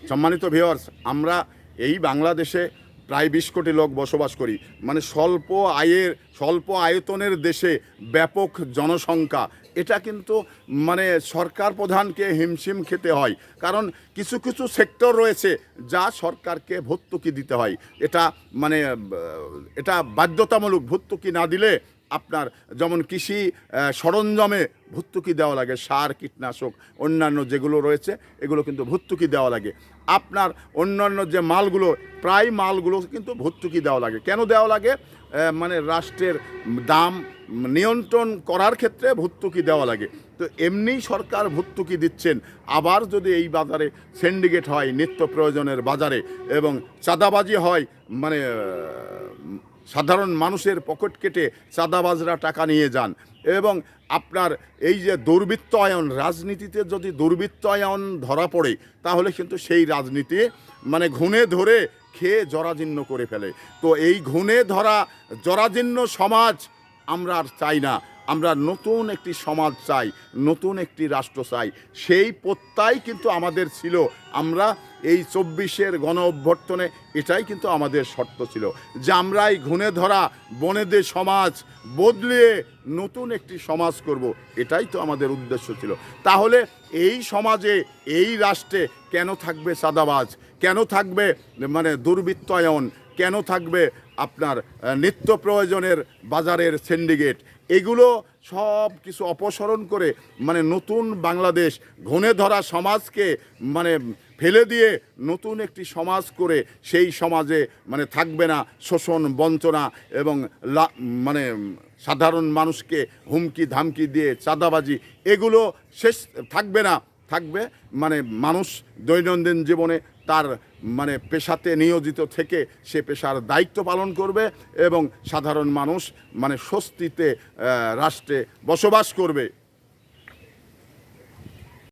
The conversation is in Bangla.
সম্মানিত ভিউয়ার্স, আমরা এই বাংলাদেশে প্রায় 20 কোটি লোক বসবাস করি। মানে স্বল্প আয়তনের দেশে ব্যাপক জনসংখ্যা, এটা কিন্তু মানে সরকার প্রধানকে হিমশিম খেতে হয়। কারণ কিছু কিছু সেক্টর রয়েছে যা সরকারকে ভর্তুকি দিতে হয়। এটা মানে এটা বাধ্যতামূলক, ভর্তুকি না দিলে আপনার যেমন কৃষি সরঞ্জামে ভর্তুকি দেওয়া লাগে, সার, কীটনাশক, অন্যান্য যেগুলো রয়েছে এগুলো কিন্তু ভর্তুকি দেওয়া লাগে। আপনার অন্যান্য যে মালগুলো, প্রায় মালগুলো কিন্তু ভর্তুকি দেওয়া লাগে। কেন দেওয়া লাগে? মানে রাষ্ট্রের দাম নিয়ন্ত্রণ করার ক্ষেত্রে ভর্তুকি দেওয়া লাগে। তো এমনি সরকার ভর্তুকি দিচ্ছেন, আবার যদি এই বাজারে সিন্ডিকেট হয় নিত্য প্রয়োজনের বাজারে এবং চাঁদাবাজি হয়, মানে সাধারণ মানুষের পকেট কেটে চাঁদাবাজরা টাকা নিয়ে যান, এবং আপনার এই যে দুর্বৃত্তায়ন, রাজনীতিতে যদি দুর্বৃত্তায়ন ধরা পড়ে তাহলে কিন্তু সেই রাজনীতি মানে ঘুণে ধরে খেয়ে জরাজীর্ণ করে ফেলে। তো এই ঘুণে ধরা জরাজীর্ণ সমাজ আমরা আর চাই না। আমরা নতুন একটি সমাজ চাই, নতুন একটি রাষ্ট্র চাই। সেই প্রত্যয় কিন্তু আমাদের ছিল। আমরা এই 24-এর গণ অভ্যর্থনে এটাই কিন্তু আমাদের শর্ত ছিল যে আমরা এই ঘুণে ধরা বনেদে সমাজ বদলিয়ে নতুন একটি সমাজ করব, এটাই তো আমাদের উদ্দেশ্য ছিল। তাহলে এই সমাজে, এই রাষ্ট্রে কেন থাকবে চাঁদাবাজ, কেন থাকবে মানে দুর্বৃত্তায়ন, কেন থাকবে আপনার নিত্য প্রয়োজনের বাজারের সিন্ডিকেট? এগুলো সব কিছু অপসারণ করে মানে নতুন বাংলাদেশ, ঘুণে ধরা সমাজকে মানে ফেলে দিয়ে নতুন একটি সমাজ করে সেই সমাজে মানে থাকবে না শোষণ, বঞ্চনা এবং মানে সাধারণ মানুষকে হুমকি ধামকি দিয়ে চাঁদাবাজি, এগুলো শেষ থাকবে না। থাকবে মানে মানুষ দৈনন্দিন জীবনে তার মানে পেশাতে নিয়োজিত থেকে সে পেশার দায়িত্ব পালন করবে এবং সাধারণ মানুষ মানে স্বস্তিতে রাষ্ট্রে বসবাস করবে।